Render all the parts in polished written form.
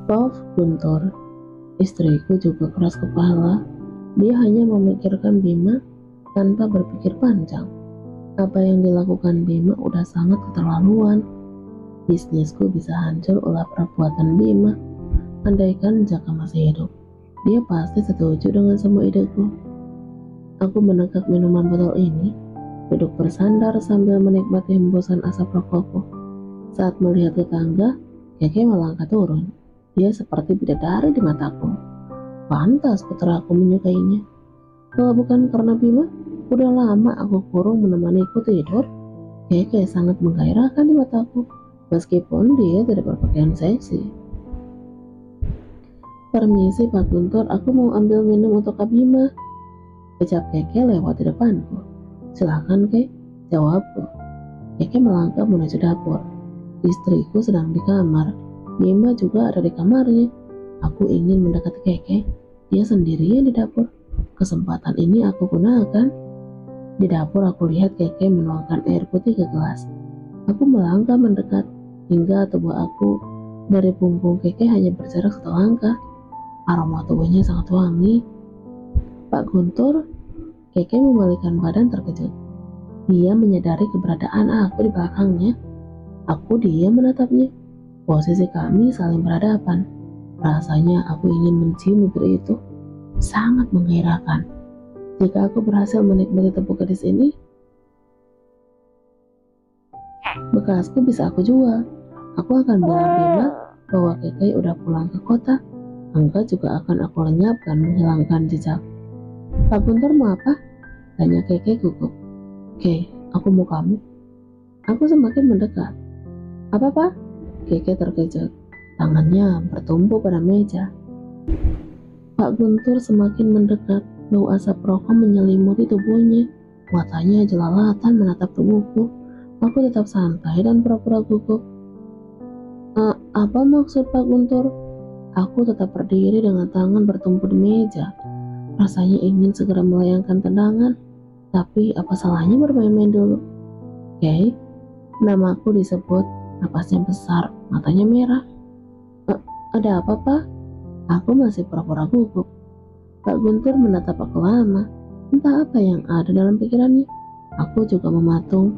Maaf, Guntur. Istriku juga keras kepala. Dia hanya memikirkan Bima tanpa berpikir panjang. Apa yang dilakukan Bima udah sangat keterlaluan. Bisnisku bisa hancur oleh perbuatan Bima. Andaikan Jaka masih hidup, dia pasti setuju dengan semua ideku. Aku menegak minuman botol ini, duduk bersandar sambil menikmati hembusan asap rokokku. Saat melihat tetangga, Keke melangkah turun. Dia seperti bidadari di mataku. Pantas putraku menyukainya. Kalau bukan karena Bima, udah lama aku kurung menemaniku tidur. Keke sangat menggairahkan di mataku, meskipun dia tidak berpakaian seksi. Permisi Pak Guntur, aku mau ambil minum untuk Kak Bima. Ucap Keke lewat di depanku. Silahkan Kek, jawabku. Keke melangkah menuju dapur. Istriku sedang di kamar. Bima juga ada di kamarnya. Aku ingin mendekati Keke. Dia sendirian di dapur. Kesempatan ini aku gunakan. Di dapur aku lihat Keke menuangkan air putih ke gelas. Aku melangkah mendekat hingga tubuh aku dari punggung Keke hanya berjarak 1 langkah. Aroma tubuhnya sangat wangi. Pak Guntur, Keke memalingkan badan terkejut. Dia menyadari keberadaan aku di belakangnya. Aku diam menatapnya. Posisi kami saling berhadapan. Rasanya aku ingin mencium bibir itu. Sangat menggairahkan. Jika aku berhasil menikmati tubuh gadis ini, bekasku bisa aku jual. Aku akan bilang Bima bahwa Keke udah pulang ke kota. Angga juga akan aku lenyapkan menghilangkan jejak. Pak Guntur mau apa? Tanya Keke gugup. Oke, aku mau kamu. Aku semakin mendekat. Apa Pak? Keke terkejut. Tangannya bertumpu pada meja. Pak Guntur semakin mendekat. Bau asap rokok menyelimuti tubuhnya. Matanya jelalatan menatap tubuhku. Aku tetap santai dan pura-pura gugup. Apa maksud Pak Guntur? Aku tetap berdiri dengan tangan bertumpu di meja. Rasanya ingin segera melayangkan tendangan. Tapi apa salahnya bermain-main dulu? Oke, namaku disebut. Napasnya besar, matanya merah. Ada apa Pak? Aku masih pura-pura gugup. Pak Guntur menatap aku lama. Entah apa yang ada dalam pikirannya. Aku juga mematung,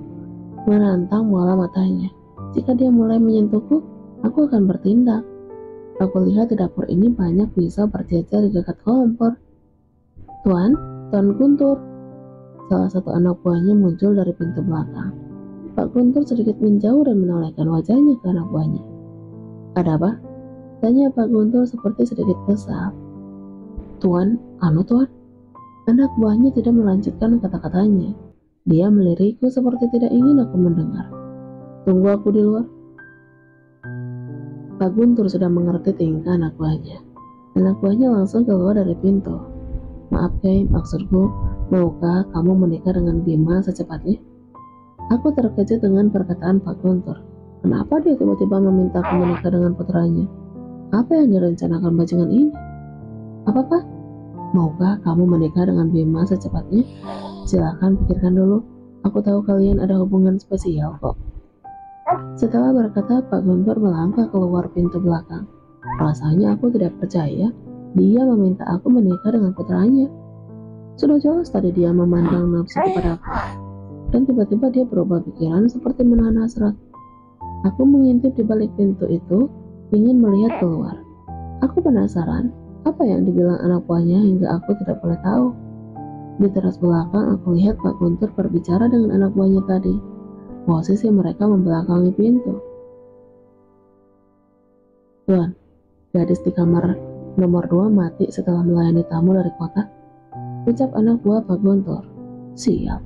menantang bola matanya. Jika dia mulai menyentuhku, aku akan bertindak. Aku lihat di dapur ini banyak pisau berjejer di dekat kompor. Tuan Guntur. Salah satu anak buahnya muncul dari pintu belakang. Pak Guntur sedikit menjauh dan menolehkan wajahnya ke anak buahnya. Ada apa? Tanya Pak Guntur seperti sedikit kesal. Tuan. Anak buahnya tidak melanjutkan kata-katanya. Dia melirikku seperti tidak ingin aku mendengar. Tunggu aku di luar. Pak Guntur sudah mengerti tingkah anak buahnya. Anak buahnya langsung keluar dari pintu. Maaf Kay, maksudku, maukah kamu menikah dengan Bima secepatnya? Aku terkejut dengan perkataan Pak Guntur. Kenapa dia tiba-tiba meminta aku menikah dengan putranya? Apa yang direncanakan bajingan ini? Apa Pak? Maukah kamu menikah dengan Bima secepatnya? Silakan pikirkan dulu. Aku tahu kalian ada hubungan spesial kok. Setelah berkata, Pak Guntur melangkah keluar pintu belakang. Rasanya aku tidak percaya dia meminta aku menikah dengan putranya. Sudah jelas tadi dia memandang nafsu kepada aku. Dan tiba-tiba dia berubah pikiran seperti menahan hasrat. Aku mengintip di balik pintu itu, ingin melihat keluar. Aku penasaran, apa yang dibilang anak buahnya hingga aku tidak boleh tahu. Di teras belakang, aku lihat Pak Guntur berbicara dengan anak buahnya tadi. Posisi mereka membelakangi pintu. Tuan, gadis di kamar nomor 2 mati setelah melayani tamu dari kota. Ucap anak buah Pak Guntur. Siap.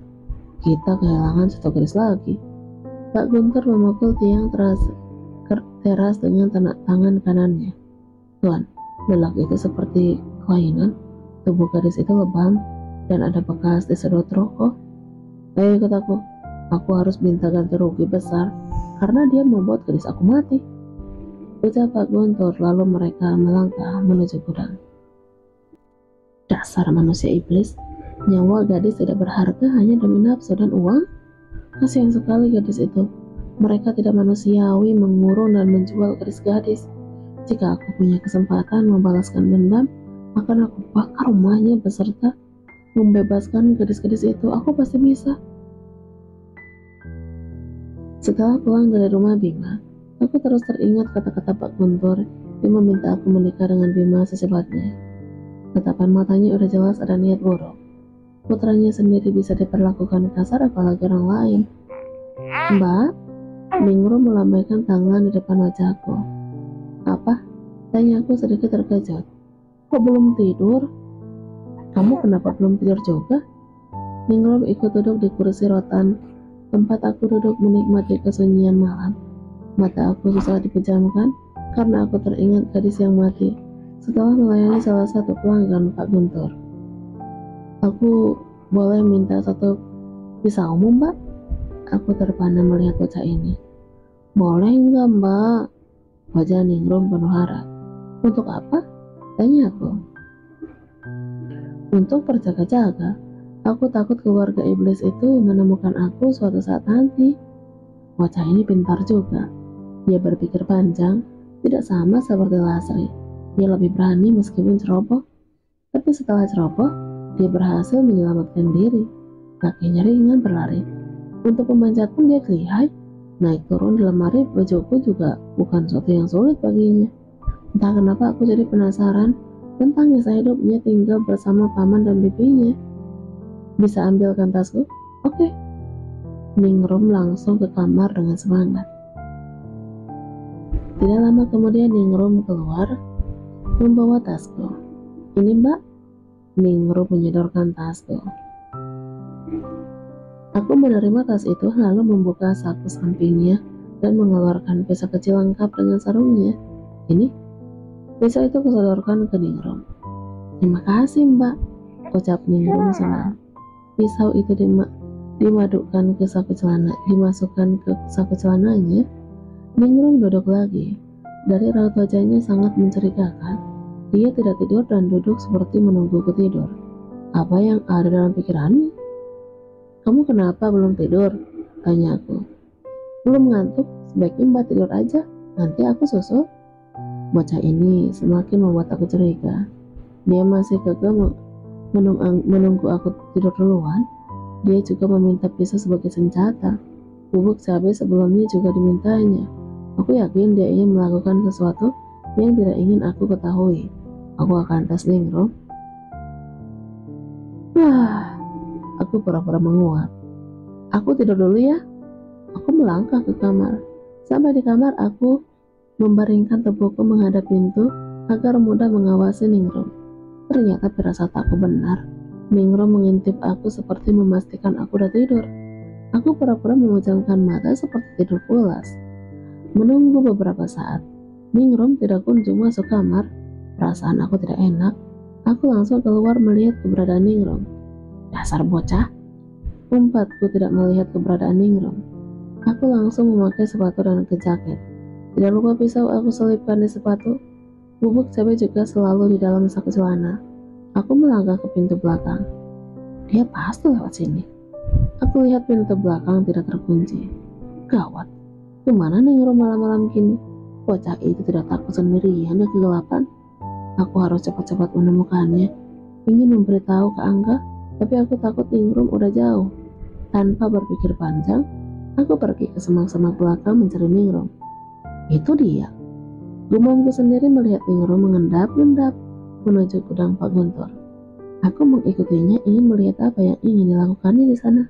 Kita kehilangan satu gadis lagi. Pak Guntur memukul tiang teras dengan tangan kanannya. Tuan, lelaki itu seperti kelainan. Tubuh gadis itu lebam dan ada bekas disedot rokok. Ayo ikut aku. Aku harus minta ganti rugi besar karena dia membuat gadis aku mati. Ucap Pak Guntur, lalu mereka melangkah menuju gudang. Dasar manusia iblis. Nyawa gadis tidak berharga hanya demi nafsu dan uang. Kasihan sekali gadis itu. Mereka tidak manusiawi mengurung dan menjual gadis-gadis. Jika aku punya kesempatan membalaskan dendam, akan aku bakar rumahnya beserta membebaskan gadis-gadis itu. Aku pasti bisa. Setelah pulang dari rumah Bima, aku terus teringat kata-kata Pak Guntur yang meminta aku menikah dengan Bima secepatnya. Tatapan matanya udah jelas ada niat buruk. Putranya sendiri bisa diperlakukan kasar apalagi orang lain. Mbak, Ningrum melambaikan tangan di depan wajahku. Apa? Tanya aku sedikit terkejut. Kok belum tidur? Kamu kenapa belum tidur juga? Ningrum ikut duduk di kursi rotan tempat aku duduk menikmati kesunyian malam. Mata aku susah dipejamkan karena aku teringat gadis yang mati setelah melayani salah satu pelanggan Pak Guntur. Aku boleh minta satu pisau umum, Mbak? Aku terpana melihat bocah ini. Boleh enggak, Mbak? Wajah Ningrum penuh harap. Untuk apa? Tanya aku. Untuk berjaga-jaga. Aku takut keluarga iblis itu menemukan aku suatu saat nanti. Bocah ini pintar juga. Dia berpikir panjang, tidak sama seperti Lasri. Dia lebih berani meskipun ceroboh. Tapi setelah ceroboh, dia berhasil menyelamatkan diri. Kakinya ringan berlari. Untuk memanjat pun dia lihai. Naik turun di lemari bajuku juga bukan sesuatu yang sulit baginya. Entah kenapa aku jadi penasaran tentang kisah hidupnya tinggal bersama paman dan bibinya. Bisa ambilkan tasku? Oke. Ningrum langsung ke kamar dengan semangat. Tidak lama kemudian Ningrum keluar membawa tasku. Ini, Mbak. Ningrum menyodorkan tasku. Aku menerima tas itu lalu membuka saku sampingnya dan mengeluarkan pisau kecil lengkap dengan sarungnya. Ini, pisau itu kusodorkan ke Ningrum. Terima kasih, Mbak, ucap Ningrum senang. Pisau itu dimasukkan ke saku celananya. Ningrum duduk lagi. Dari raut wajahnya sangat mencurigakan. Dia tidak tidur dan duduk seperti menungguku tidur. Apa yang ada dalam pikirannya? Kamu kenapa belum tidur? Tanya aku. Belum ngantuk, sebaiknya Mbak tidur aja. Nanti aku susul. Bocah ini semakin membuat aku curiga. Dia masih kekeh menunggu aku tidur duluan. Dia juga meminta pisau sebagai senjata. Bubuk cabai sebelumnya juga dimintanya. Aku yakin dia ingin melakukan sesuatu yang tidak ingin aku ketahui. Aku akan tes Ningrum. Aku pura-pura menguap. Aku tidur dulu ya. Aku melangkah ke kamar. Sampai di kamar aku membaringkan tubuhku menghadap pintu agar mudah mengawasi Ningrum. Ternyata firasat aku benar. Ningrum mengintip aku seperti memastikan aku udah tidur. Aku pura-pura memejamkan mata seperti tidur pulas. Menunggu beberapa saat, Ningrum tidak kunjung masuk kamar. Perasaan aku tidak enak. Aku langsung keluar melihat keberadaan Ningrum. Dasar bocah. Umpatku tidak melihat keberadaan Ningrum. Aku langsung memakai sepatu dan ke jaket. Tidak lupa pisau aku selipkan di sepatu. Bubuk cabai juga selalu di dalam saku celana. Aku melangkah ke pintu belakang. Dia pasti lewat sini. Aku lihat pintu belakang tidak terkunci. Gawat. Kemana Ningrum malam-malam gini? Bocah itu tidak takut sendirian di kegelapan. Aku harus cepat-cepat menemukannya. Ingin memberitahu ke Angga, tapi aku takut Ningrum udah jauh. Tanpa berpikir panjang, aku pergi ke semak-semak belakang mencari Ningrum. Itu dia. Gumamku sendiri melihat Ningrum mengendap-endap menuju gudang Pak Guntur. Aku mengikutinya ingin melihat apa yang ingin dilakukannya di sana.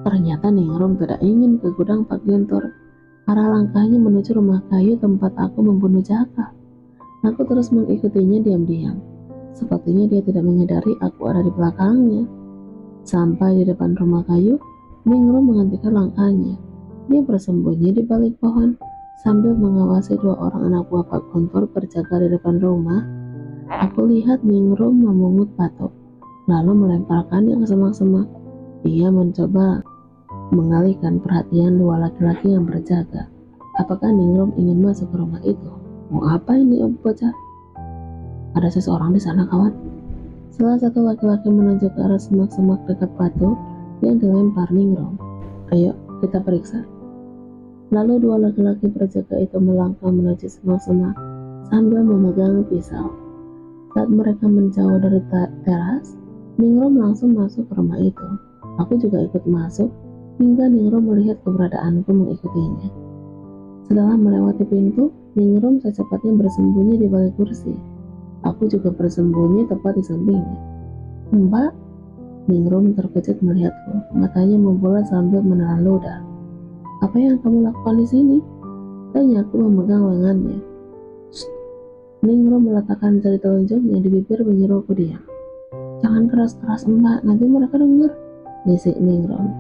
Ternyata Ningrum tidak ingin ke gudang Pak Guntur. Arah langkahnya menuju rumah kayu tempat aku membunuh Jaka. Aku terus mengikutinya diam-diam. Sepertinya dia tidak menyadari aku ada di belakangnya. Sampai di depan rumah kayu, Ningrum menghentikan langkahnya. Dia bersembunyi di balik pohon sambil mengawasi dua orang anak buah Pak Guntur berjaga di depan rumah. Aku lihat Ningrum memungut batu, lalu melemparkannya ke semak-semak. Dia mencoba mengalihkan perhatian dua laki-laki yang berjaga. Apakah Ningrum ingin masuk ke rumah itu? Mau apa ini bocah? Ada seseorang di sana, kawan. Salah satu laki-laki menunjuk ke arah semak-semak dekat batu yang dilempar Ningrum. Ayo, kita periksa. Lalu dua laki-laki berjaga itu melangkah menuju semak-semak sambil memegang pisau. Saat mereka menjauh dari teras, Ningrum langsung masuk ke rumah itu. Aku juga ikut masuk hingga Ningrum melihat keberadaanku mengikutinya. Setelah melewati pintu, Ningrum secepatnya bersembunyi di balik kursi. Aku juga bersembunyi tepat di sampingnya. Mbak, Ningrum terkejut melihatku, matanya membulat sambil menelan ludah. Apa yang kamu lakukan di sini? Tanya aku memegang lengannya. Shh. Ningrum meletakkan jari telunjuknya di bibir menyuruhku diam. Jangan keras-keras mbak, nanti mereka dengar, bisik Ningrum.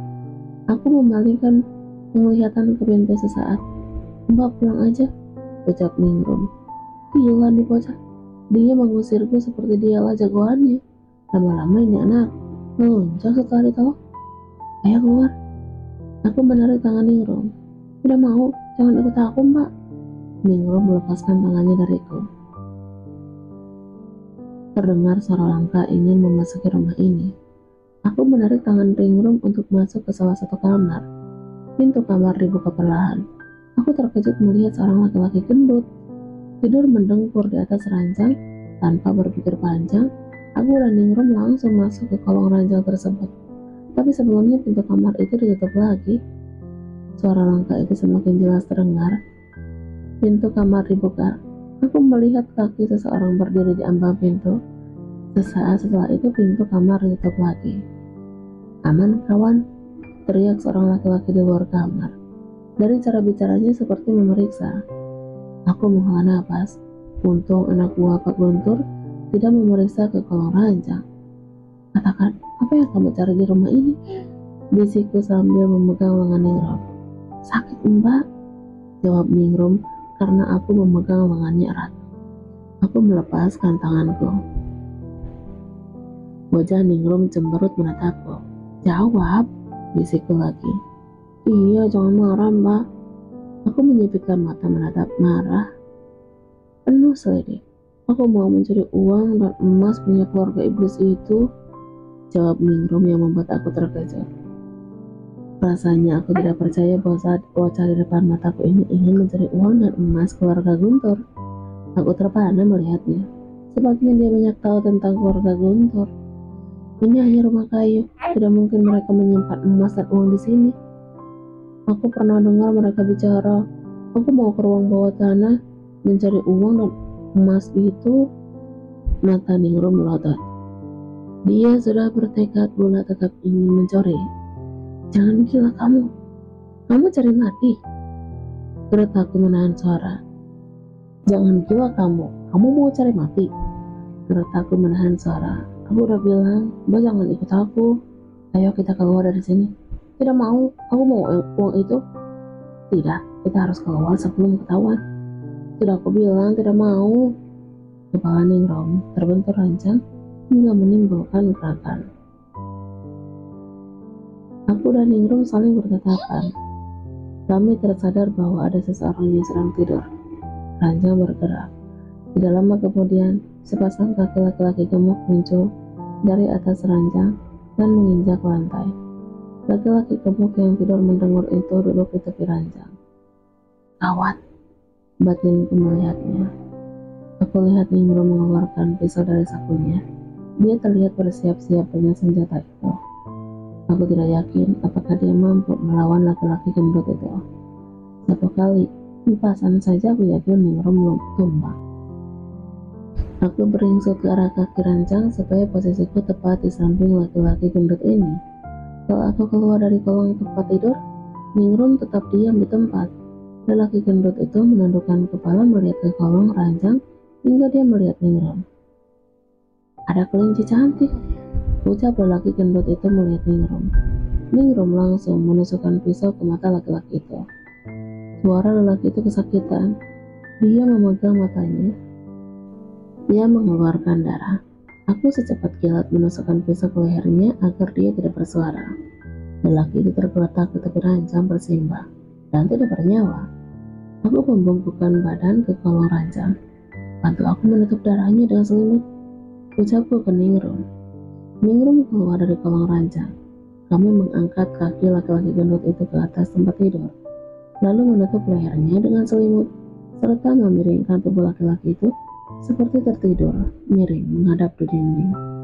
Aku memalingkan penglihatan ke pintu sesaat. Mbak pulang aja, ucap Ningrum. Gila nih bocah, dia mengusirku seperti dialah jagoannya. Lama-lama ini anak melunjak setelah ditolak. Ayo keluar. Aku menarik tangan Ningrum. Tidak mau, jangan ikut aku mbak. Ningrum melepaskan tangannya dariku. Terdengar suara langkah ingin memasuki rumah ini. Aku menarik tangan Ningrum untuk masuk ke salah satu kamar. Pintu kamar dibuka perlahan. Aku terkejut melihat seorang laki-laki gendut tidur mendengkur di atas ranjang. Tanpa berpikir panjang, aku dan Ningrum langsung masuk ke kolong ranjang tersebut. Tapi sebelumnya pintu kamar itu ditutup lagi. Suara langkah itu semakin jelas terdengar. Pintu kamar dibuka. Aku melihat kaki seseorang berdiri di ambang pintu. Sesaat setelah itu pintu kamar ditutup lagi. Aman kawan, teriak seorang laki-laki di luar kamar. Dari cara bicaranya seperti memeriksa. Aku menghela napas. Untung anak buah Pak Guntur tidak memeriksa ke kolong ranjang. Katakan, apa yang kamu cari di rumah ini? Bisikku sambil memegang lengan Ningrum. Sakit mbak, jawab Ningrum karena aku memegang lengannya erat. Aku melepaskan tanganku. Wajah Ningrum cemberut menatapku. Jawab, bisikku lagi. Iya, jangan marah mbak. Aku menyipitkan mata menatap marah. Penuh selidik. Aku mau mencuri uang dan emas punya keluarga iblis itu, jawab Ningrum yang membuat aku terkejut. Rasanya aku tidak percaya bahwa saat bocah di depan mataku ini ingin mencuri uang dan emas keluarga Guntur. Aku terpana melihatnya. Sepertinya dia banyak tahu tentang keluarga Guntur. Ini hanya rumah kayu. Tidak mungkin mereka menyimpan emas dan uang di sini. Aku pernah dengar mereka bicara, aku mau ke ruang bawah tanah mencari uang dan emas itu. Mata Ningrum melotot. Dia sudah bertekad bulat tetap ingin mencuri. Jangan gila kamu. Kamu cari mati. Terus aku menahan suara. Jangan gila kamu. Kamu mau cari mati. Terus aku menahan suara. Aku udah bilang, mbak jangan ikut aku. Ayo kita keluar dari sini. Tidak mau, aku mau uang itu. Tidak, kita harus keluar sebelum ketahuan. Sudah aku bilang tidak mau. Kepala Ningrum terbentur rancang hingga menimbulkan gerakan. Aku dan Ningrum saling bertatapan. Kami tersadar bahwa ada seseorang yang sedang tidur. Ranjang bergerak. Tidak lama kemudian, sepasang kaki laki-laki gemuk muncul dari atas ranjang dan menginjak lantai. Laki-laki gemuk yang tidur mendengur itu duduk di tepi ranjang. Gawat, batinku melihatnya. Aku lihat Ningrum mengeluarkan pisau dari sakunya. Dia terlihat bersiap-siap dengan senjata itu. Aku tidak yakin apakah dia mampu melawan laki-laki gendut itu. Satu kali, empasan saja aku yakin Ningrum belum tumbang. Aku beringsut ke arah kaki ranjang supaya posisiku tepat di samping laki-laki gendut ini. Setelah aku keluar dari kolong tempat tidur, Ningrum tetap diam di tempat. Lelaki gendut itu menundukkan kepala melihat ke kolong ranjang hingga dia melihat Ningrum. Ada kelinci cantik, ucap lelaki gendut itu melihat Ningrum. Ningrum langsung menusukkan pisau ke mata laki-laki itu. Suara lelaki itu kesakitan. Dia memegang matanya. Dia mengeluarkan darah. Aku secepat kilat menusukkan pisau ke lehernya agar dia tidak bersuara. Lelaki itu tergeletak di tepi ranjang bersimbah dan tidak bernyawa. Aku membungkukkan badan ke kolong ranjang. Bantu aku menutup darahnya dengan selimut, ucapku ke Ningrum. Ningrum keluar dari kolong ranjang. Kami mengangkat kaki laki-laki gendut itu ke atas tempat tidur. lalu menutup lehernya dengan selimut, serta memiringkan tubuh laki-laki itu seperti tertidur, miring menghadap ke dinding.